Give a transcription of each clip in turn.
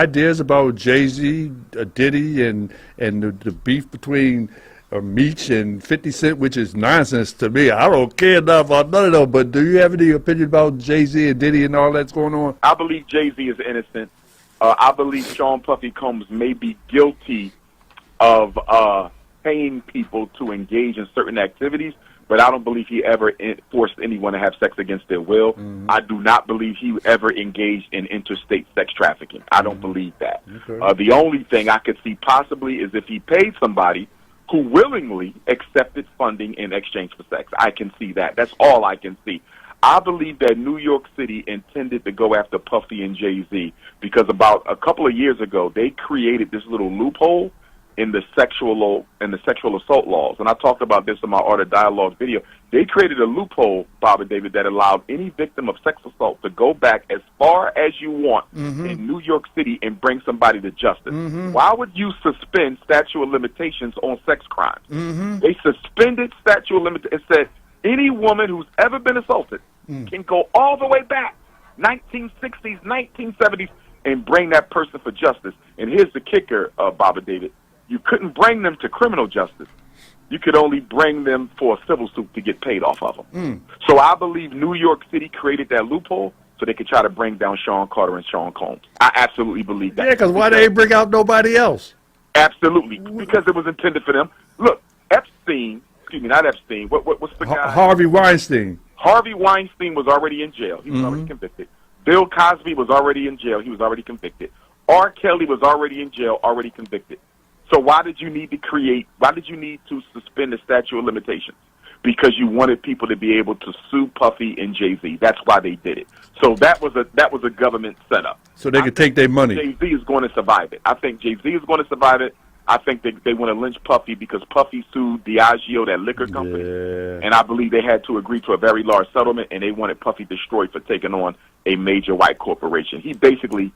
ideas about Jay-Z, Diddy, and the beef between Meech and 50 Cent, which is nonsense to me. I don't care enough about none of them, but do you have any opinion about Jay-Z and Diddy and all that's going on? I believe Jay-Z is innocent. I believe Sean Puffy Combs may be guilty of paying people to engage in certain activities, but I don't believe he ever forced anyone to have sex against their will. I do not believe he ever engaged in interstate sex trafficking. I don't believe that. Okay. The only thing I could see possibly is if he paid somebody who willingly accepted funding in exchange for sex. I can see that. That's all I can see. I believe that New York City intended to go after Puffy and Jay-Z because about a couple of years ago, they created this little loophole in the sexual assault laws. And I talked about this in my Art of Dialogue video. They created a loophole, Bob and David, that allowed any victim of sex assault to go back as far as you want in New York City and bring somebody to justice. Why would you suspend statute of limitations on sex crimes? They suspended statute of limitations and said any woman who's ever been assaulted can go all the way back, 1960s, 1970s, and bring that person for justice. And here's the kicker, Bob and David. You couldn't bring them to criminal justice. You could only bring them for a civil suit to get paid off of them. So I believe New York City created that loophole so they could try to bring down Sean Carter and Sean Combs. I absolutely believe that. Yeah, because why they bring out nobody else? Absolutely, because it was intended for them. Look, Epstein, excuse me, not Epstein, what's the guy? Harvey Weinstein. Harvey Weinstein was already in jail. He was already convicted. Bill Cosby was already in jail. He was already convicted. R. Kelly was already in jail, already convicted. So why did you need to suspend the statute of limitations? Because you wanted people to be able to sue Puffy and Jay-Z. That's why they did it. So that was a government setup. So they could take their money. Jay-Z is going to survive it. I think Jay-Z is going to survive it. I think they want to lynch Puffy because Puffy sued Diageo, that liquor company, and I believe they had to agree to a very large settlement, and they wanted Puffy destroyed for taking on a major white corporation. He basically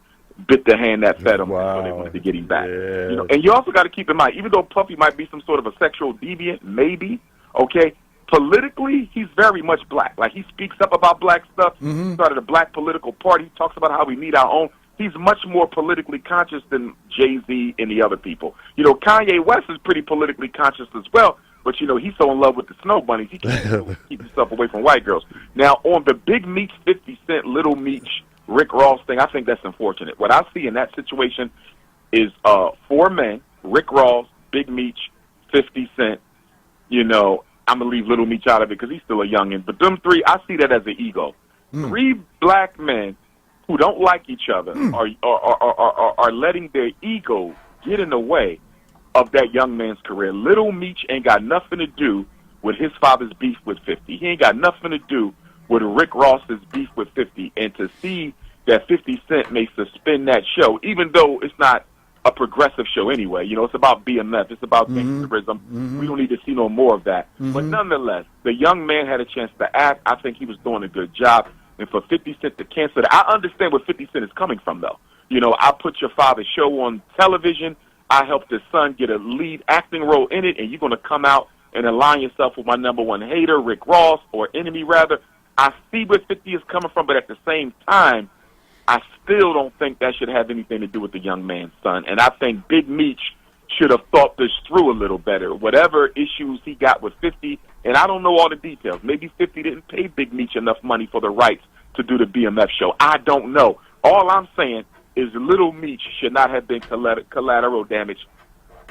bit the hand that fed him, so they wanted to get him back. You know, and you also got to keep in mind, even though Puffy might be some sort of a sexual deviant, maybe, okay, politically, he's very much black. Like, he speaks up about black stuff. He started a black political party. He talks about how we need our own. He's much more politically conscious than Jay-Z and the other people. You know, Kanye West is pretty politically conscious as well, but, you know, he's so in love with the snow bunnies, he can't keep himself away from white girls. Now, on the Big Meech, 50 Cent, Little Meech, Rick Ross thing, I think that's unfortunate. What I see in that situation is 4 men, Rick Ross, Big Meech, 50 Cent. You know, I'm going to leave Little Meech out of it because he's still a youngin'. But them 3, I see that as an ego. 3 black men who don't like each other are letting their ego get in the way of that young man's career. Little Meech ain't got nothing to do with his father's beef with 50. He ain't got nothing to do with Rick Ross's beef with 50. And to see that 50 Cent may suspend that show, even though it's not a progressive show anyway. You know, it's about BMF. It's about gangsterism. We don't need to see no more of that. But nonetheless, the young man had a chance to act. I think he was doing a good job. And for 50 Cent to cancel it, I understand where 50 Cent is coming from, though. You know, I put your father's show on television. I helped his son get a lead acting role in it, and you're going to come out and align yourself with my number one hater, Rick Ross, or enemy, rather. I see where 50 is coming from, but at the same time, I still don't think that should have anything to do with the young man's son. And I think Big Meech should have thought this through a little better. Whatever issues he got with 50, and I don't know all the details. Maybe 50 didn't pay Big Meech enough money for the rights to do the BMF show. I don't know. All I'm saying is Little Meech should not have been collateral damage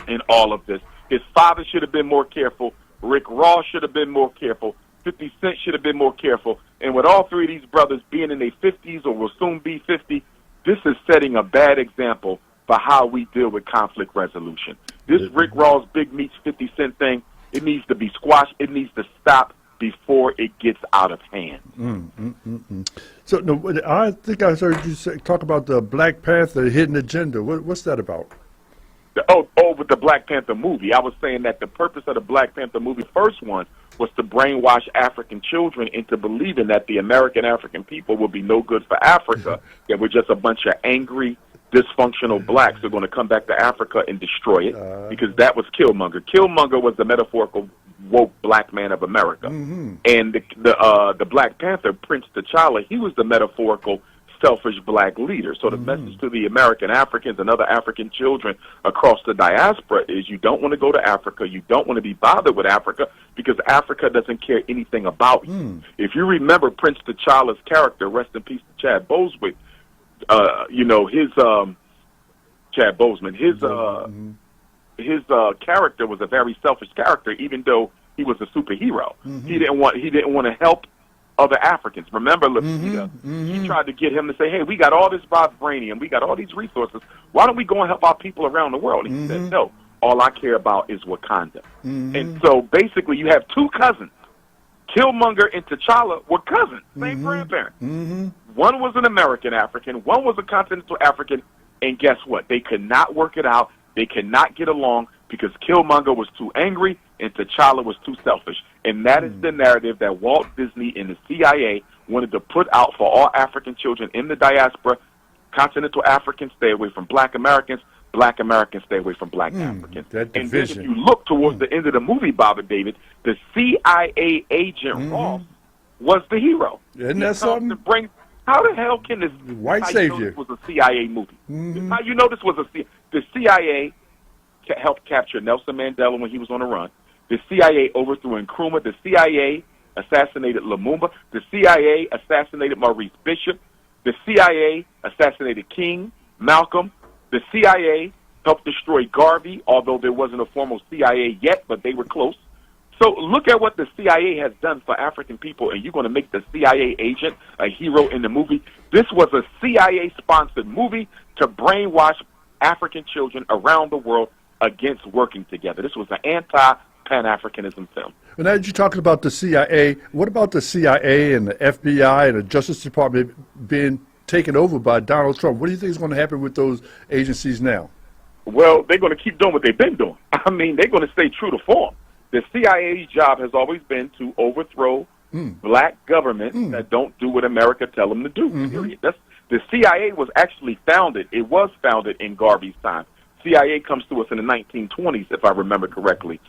in all of this. His father should have been more careful. Rick Ross should have been more careful. 50 Cent should have been more careful. And with all 3 of these brothers being in their 50s or will soon be 50, this is setting a bad example for how we deal with conflict resolution. This Rick Ross, Big Meech, 50 Cent thing, it needs to be squashed. It needs to stop before it gets out of hand. So no, I think I heard you talk about the Black Panther hidden agenda. What's that about? With the Black Panther movie. I was saying that the purpose of the Black Panther movie, first one, was to brainwash African children into believing that the American African people will be no good for Africa, that we're just a bunch of angry, dysfunctional blacks who are going to come back to Africa and destroy it, because that was Killmonger. Killmonger was the metaphorical woke black man of America. And the Black Panther, Prince T'Challa, he was the metaphorical selfish black leader. So the message to the American Africans and other African children across the diaspora is you don't want to go to Africa. You don't want to be bothered with Africa because Africa doesn't care anything about you. If you remember Prince T'Challa's character, rest in peace to Chad Boseman, Chad Boseman, his character was a very selfish character, even though he was a superhero. He didn't want to help other Africans. Remember, Lupita, she tried to get him to say, hey, we got all this vibranium, we got all these resources, why don't we go and help our people around the world? And he said, no, all I care about is Wakanda. And so basically you have two cousins. Killmonger and T'Challa were cousins, same grandparents. One was an American African, one was a continental African, and guess what? They could not work it out. They could not get along because Killmonger was too angry and T'Challa was too selfish. And that is the narrative that Walt Disney and the CIA wanted to put out for all African children in the diaspora. Continental Africans stay away from black Americans stay away from black Africans. That and division. then if you look towards the end of the movie, Bobby David, the CIA agent Ross was the hero. Isn't that something? How the hell can this White savior. This was a CIA movie? How you know this was the CIA helped capture Nelson Mandela when he was on the run. The CIA overthrew Nkrumah. The CIA assassinated Lumumba. The CIA assassinated Maurice Bishop. The CIA assassinated King, Malcolm. The CIA helped destroy Garvey, although there wasn't a formal CIA yet, but they were close. So look at what the CIA has done for African people, and you're going to make the CIA agent a hero in the movie. This was a CIA-sponsored movie to brainwash African children around the world against working together. This was an anti-Pan-Africanism film. Well, now that you're talking about the CIA, what about the CIA and the FBI and the Justice Department being taken over by Donald Trump? What do you think is going to happen with those agencies now? Well, they're going to keep doing what they've been doing. I mean, they're going to stay true to form. The CIA's job has always been to overthrow black governments that don't do what America tell them to do, period. The CIA was actually founded. It was founded in Garvey's time. CIA comes to us in the 1920s, if I remember correctly.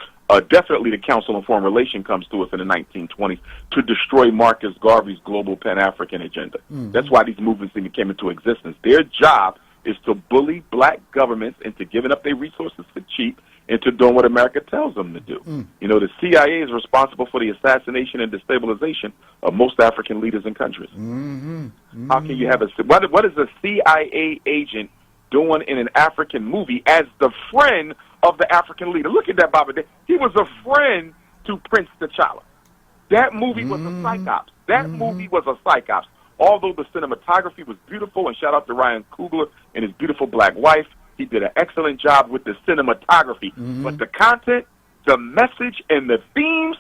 Definitely the Council on Foreign Relations comes to us in the 1920s to destroy Marcus Garvey's global Pan-African agenda. That's why these movements even came into existence. Their job is to bully black governments into giving up their resources for cheap into doing what America tells them to do. You know, the CIA is responsible for the assassination and destabilization of most African leaders and countries. How can you have what is a CIA agent doing in an African movie as the friend of the African leader? Look at that, Bobby. He was a friend to Prince T'Challa. That movie was a psychops. That movie was a psychops. Although the cinematography was beautiful, and shout out to Ryan Coogler and his beautiful black wife, he did an excellent job with the cinematography. But the content, the message, and the themes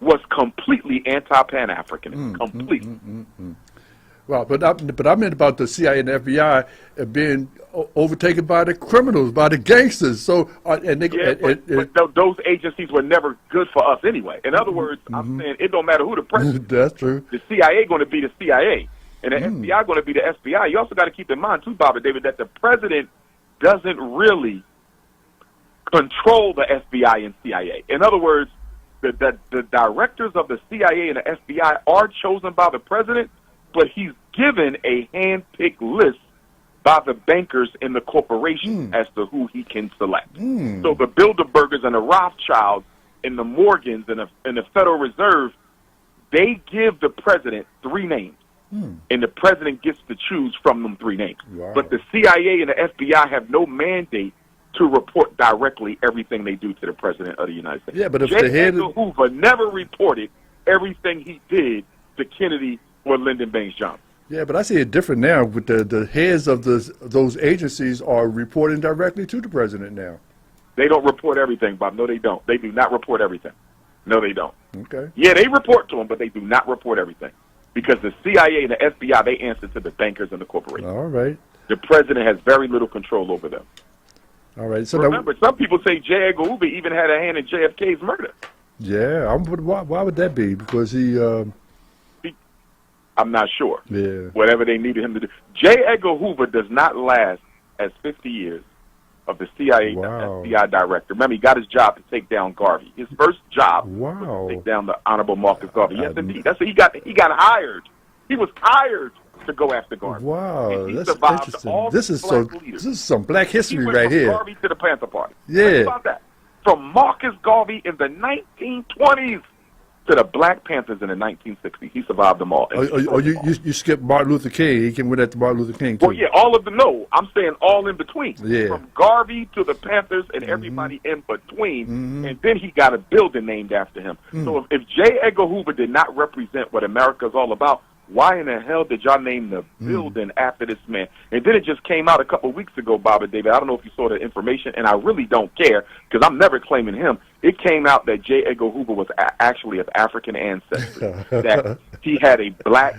was completely anti-Pan-African. Completely. Well, but I meant about the CIA and the FBI being overtaken by the criminals, by the gangsters. So, but those agencies were never good for us anyway. In other words, I'm saying it don't matter who the president is. That's true. The CIA going to be the CIA, and the FBI going to be the FBI. You also got to keep in mind, too, Bobby David, that the president doesn't really control the FBI and CIA. In other words, the directors of the CIA and the FBI are chosen by the president, but he's given a hand-picked list by the bankers in the corporation as to who he can select. So the Bilderbergers and the Rothschilds and the Morgans and the Federal Reserve, they give the president 3 names. And the president gets to choose from them 3 names. Wow. But the CIA and the FBI have no mandate to report directly everything they do to the president of the United States. Yeah, but if J. the head Edgar Hoover never reported everything he did to Kennedy or Lyndon Baines Johnson. Yeah, but I see it different now. With the heads of those agencies are reporting directly to the president now. They don't report everything, Bob. No, they don't. They do not report everything. No, they don't. Okay. Yeah, they report to them, but they do not report everything. Because the CIA and the FBI, they answer to the bankers and the corporations. All right. The president has very little control over them. All right. So remember, some people say J. Edgar Hoover even had a hand in JFK's murder. Yeah. Why would that be? Because I'm not sure. Yeah. Whatever they needed him to do. J. Edgar Hoover does not last as 50 years of the CIA FBI director. Remember, he got his job to take down Garvey. His first job was to take down the Honorable Marcus Garvey. Yes, indeed. That's what he got hired. He was hired to go after Garvey. Wow, And he that's survived interesting. all This is black so. leaders. This is some black He history went right from here. Garvey to the Panther Party. Yeah. Think about that. From Marcus Garvey in the 1920s to the Black Panthers in the 1960s. He survived them all. You skipped Martin Luther King. He came with that to Martin Luther King, too. Well, yeah, all of them. No, I'm saying all in between. Yeah. From Garvey to the Panthers and everybody in between. And then he got a building named after him. So if J. Edgar Hoover did not represent what America's all about, why in the hell did y'all name the building after this man? And then it just came out a couple of weeks ago, Bob and David. I don't know if you saw the information, and I really don't care because I'm never claiming him. It came out that J. Edgar Hoover was actually of African ancestry, that he had a black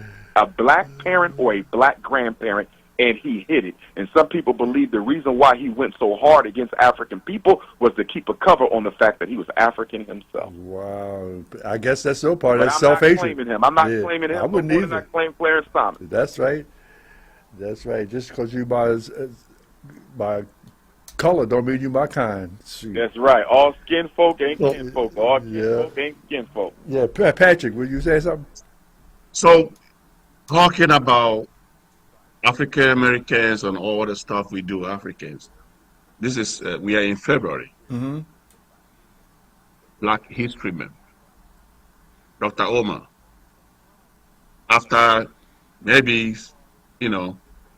parent or a black grandparent, and he hid it. And some people believe the reason why he went so hard against African people was to keep a cover on the fact that he was African himself. Wow. I guess that's your part. But That's I'm not self-hatred. claiming him. I'm not claiming him. I wouldn't either. I claim Clarence Thomas. That's right. That's right. Just because you by color don't mean you my kind. Shoot. That's right. All skin folk ain't kin folk. All kin folk ain't skin folk. Yeah, Patrick, will you say something? So, talking about African Americans and all the stuff we do, Africans. This is we are in February. Black History Month. Dr. Umar, after maybe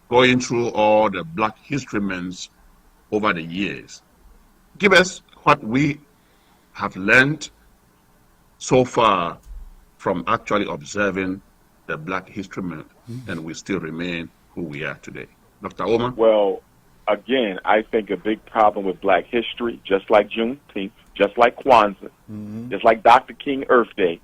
going through all the Black History Months over the years, give us what we have learned so far from actually observing the Black History Month, and we still remain who we are today. Dr. Umar? Well, again, I think a big problem with black history, just like Juneteenth, just like Kwanzaa, just like Dr. King Earth Day,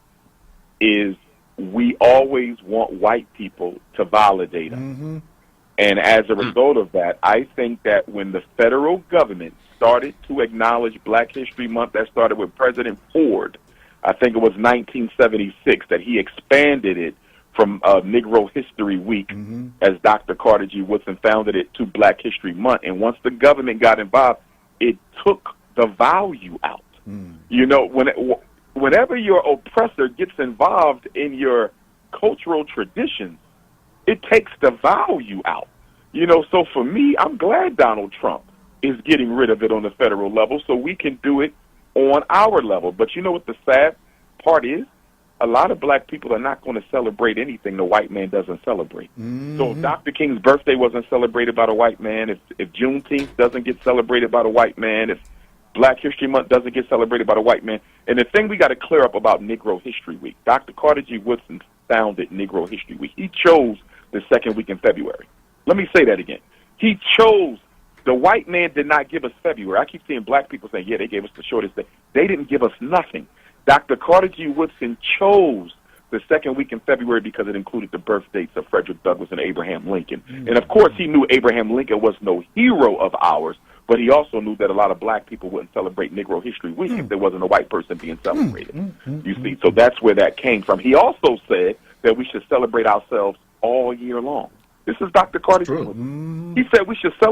is we always want white people to validate us. And as a result of that, I think that when the federal government started to acknowledge Black History Month, that started with President Ford. I think it was 1976 that he expanded it from Negro History Week, as Dr. Carter G. Woodson founded it, to Black History Month. And once the government got involved, it took the value out. You know, whenever your oppressor gets involved in your cultural traditions, it takes the value out. You know, so for me, I'm glad Donald Trump is getting rid of it on the federal level so we can do it on our level. But you know what the sad part is? A lot of black people are not going to celebrate anything the white man doesn't celebrate. So if Dr. King's birthday wasn't celebrated by the white man, if Juneteenth doesn't get celebrated by the white man, if Black History Month doesn't get celebrated by the white man, and the thing we got to clear up about Negro History Week, Dr. Carter G. Woodson founded Negro History Week. He chose the second week in February. Let me say that again. He chose. The white man did not give us February. I keep seeing black people saying, yeah, they gave us the shortest day. They didn't give us nothing. Dr. Carter G. Woodson chose the second week in February because it included the birth dates of Frederick Douglass and Abraham Lincoln. And, of course, he knew Abraham Lincoln was no hero of ours, but he also knew that a lot of black people wouldn't celebrate Negro History Week if there wasn't a white person being celebrated. You see, so that's where that came from. He also said that we should celebrate ourselves all year long. This is Dr. Carter G. Woodson. He said we should celebrate